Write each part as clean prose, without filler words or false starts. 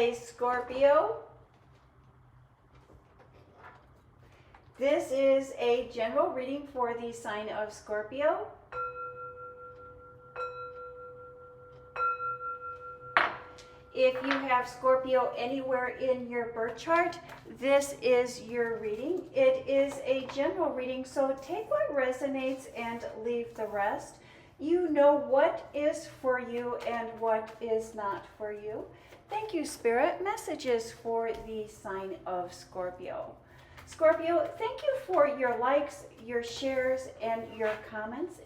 Hey Scorpio, this is a general reading for the sign of Scorpio. If you have Scorpio anywhere in your birth chart, this is your reading. It is a general reading, so take what resonates and leave the rest. You know what is for you and what is not for you. Thank you, Spirit. Messages for the sign of Scorpio. Scorpio, thank you for your likes, your shares, and your comments.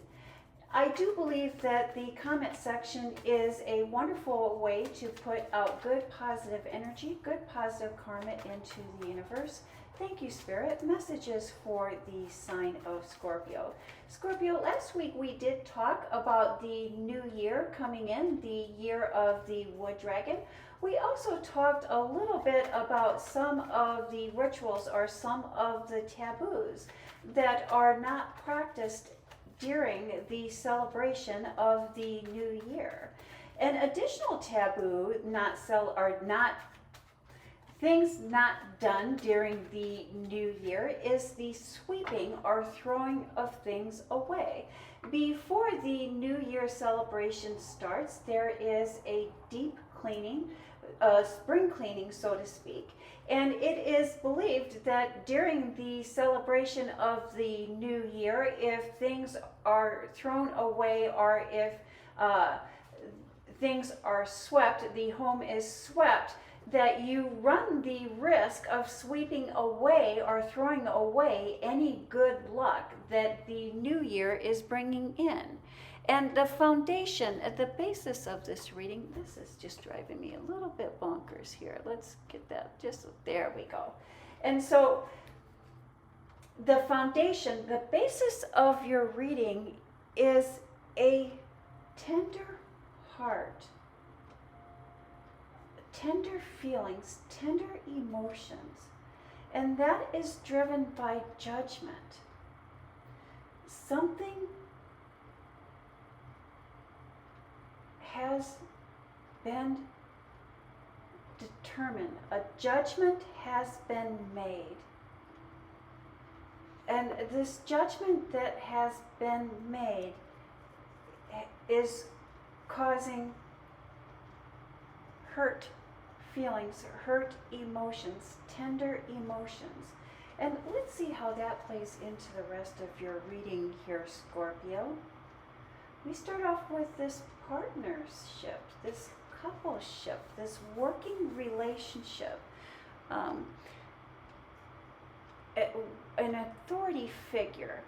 I do believe that the comment section is a wonderful way to put out good positive energy, good positive karma into the universe. Thank you, Spirit. Messages for the sign of Scorpio. Scorpio, last week we did talk about the new year coming in, the year of the wood dragon. We also talked a little bit about some of the rituals or some of the taboos that are not practiced during the celebration of the new year. An additional taboo things not done during the new year is the sweeping or throwing of things away. Before the new year celebration starts, there is a deep cleaning, spring cleaning, so to speak. And it is believed that during the celebration of the new year, if things are thrown away or if things are swept, the home is swept, that you run the risk of sweeping away or throwing away any good luck that the new year is bringing in. And the foundation, the basis of this reading, this is just driving me a little bit bonkers here. Let's get that, there we go. And so the foundation, the basis of your reading is a tender heart, tender feelings, tender emotions. And that is driven by judgment. Something has been determined. A judgment has been made. And this judgment that has been made is causing hurt feelings, hurt emotions, tender emotions. And let's see how that plays into the rest of your reading here, Scorpio. We start off with this partnership, this coupleship, this working relationship, an authority figure,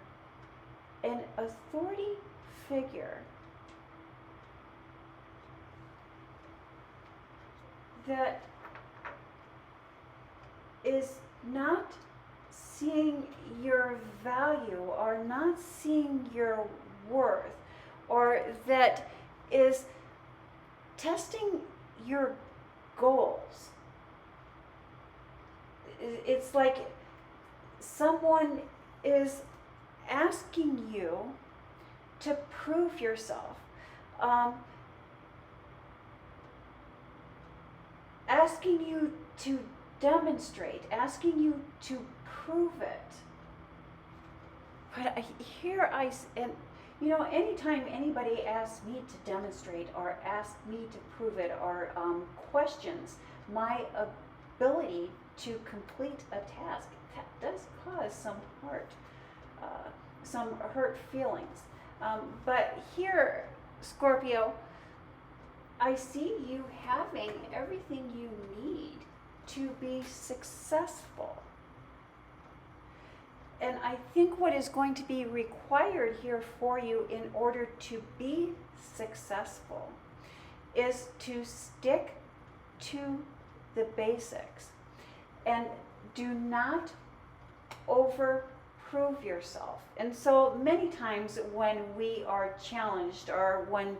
that is not seeing your value or not seeing your worth, or that is testing your goals. It's like someone is asking you to prove yourself, asking you to demonstrate, asking you to prove it. But anytime anybody asks me to demonstrate or asks me to prove it or questions my ability to complete a task, that does cause some hurt feelings. But here, Scorpio, I see you having everything you need to be successful. And I think what is going to be required here for you in order to be successful is to stick to the basics and do not overprove yourself. And so many times when we are challenged or when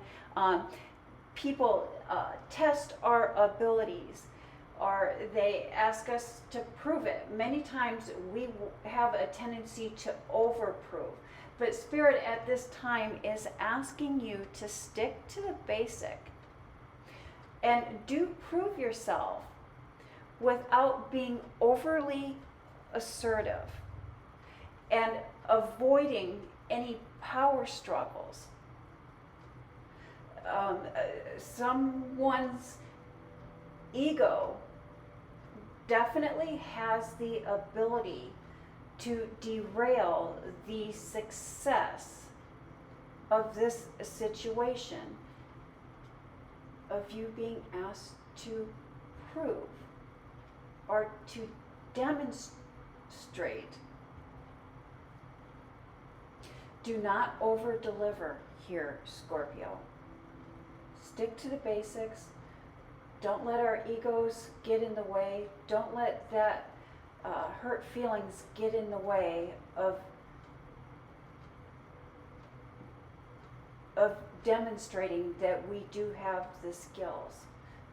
people test our abilities, or they ask us to prove it, many times we have a tendency to overprove. But Spirit at this time is asking you to stick to the basic and do prove yourself without being overly assertive and avoiding any power struggles. Someone's ego definitely has the ability to derail the success of this situation, of you being asked to prove or to demonstrate. Do not over deliver here, Scorpio. Stick to the basics. Don't let our egos get in the way. Don't let that hurt feelings get in the way of demonstrating that we do have the skills.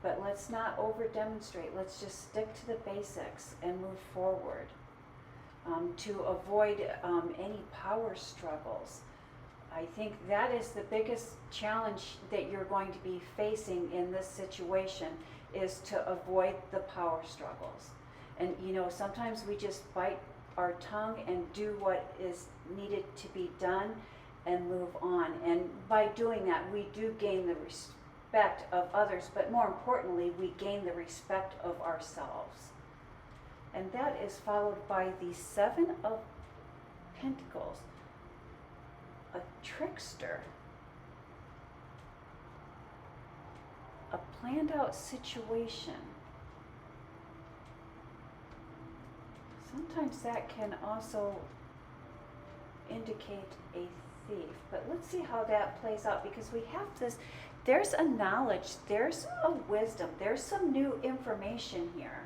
But let's not over demonstrate. Let's just stick to the basics and move forward to avoid any power struggles. I think that is the biggest challenge that you're going to be facing in this situation, is to avoid the power struggles. And you know, sometimes we just bite our tongue and do what is needed to be done and move on. And by doing that, we do gain the respect of others, but more importantly, we gain the respect of ourselves. And that is followed by the Seven of Pentacles, a trickster, a planned out situation. Sometimes that can also indicate a thief, but let's see how that plays out, because we have this, there's a knowledge, there's a wisdom, there's some new information here.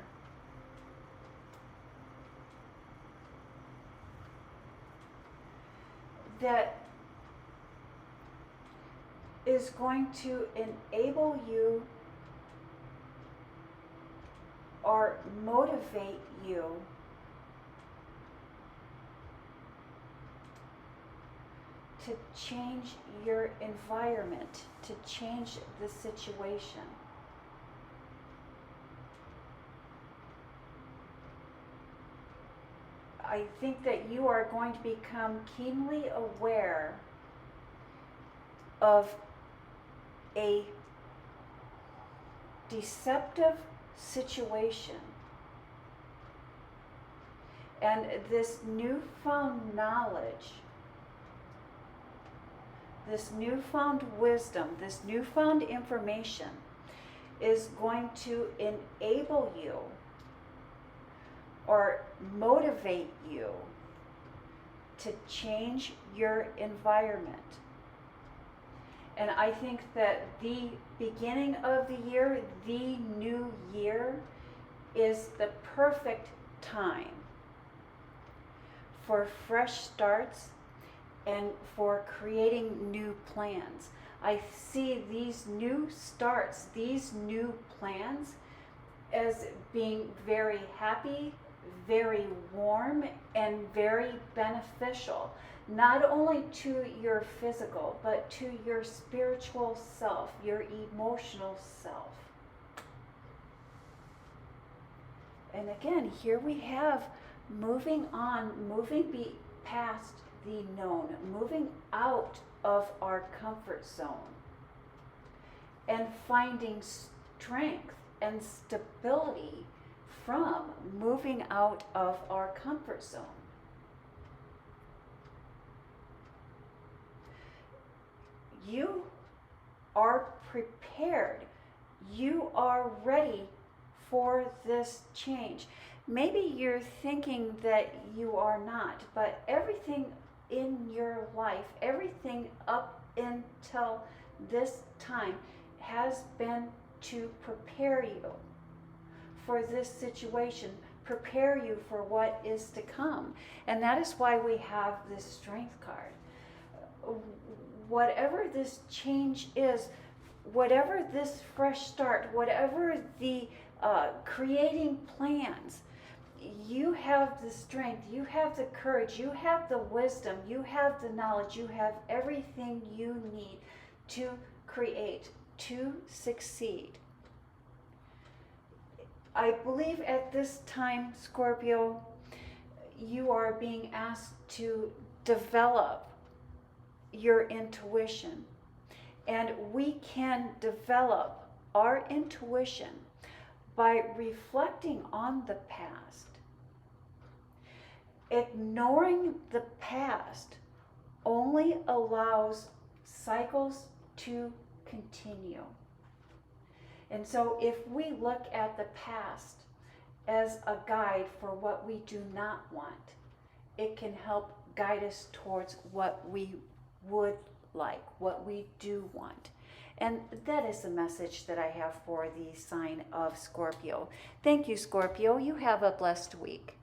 That is going to enable you or motivate you to change your environment, to change the situation. I think that you are going to become keenly aware of a deceptive situation. And this newfound knowledge, this newfound wisdom, this newfound information is going to enable you or motivate you to change your environment. And I think that the beginning of the year, the new year, is the perfect time for fresh starts and for creating new plans. I see these new starts, these new plans, as being very happy, very warm, and very beneficial, not only to your physical, but to your spiritual self, your emotional self. And again, here we have moving on, moving past the known, moving out of our comfort zone, and finding strength and stability from moving out of our comfort zone. You are prepared. You are ready for this change. Maybe you're thinking that you are not, but everything in your life, everything up until this time has been to prepare you for this situation, prepare you for what is to come. And that is why we have this Strength card. Whatever this change is, whatever this fresh start, whatever the creating plans, you have the strength, you have the courage, you have the wisdom, you have the knowledge, you have everything you need to create, to succeed. I believe at this time, Scorpio, you are being asked to develop your intuition. And we can develop our intuition by reflecting on the past. Ignoring the past only allows cycles to continue. And so if we look at the past as a guide for what we do not want, it can help guide us towards what we would like, what we do want. And that is the message that I have for the sign of Scorpio. Thank you, Scorpio. You have a blessed week.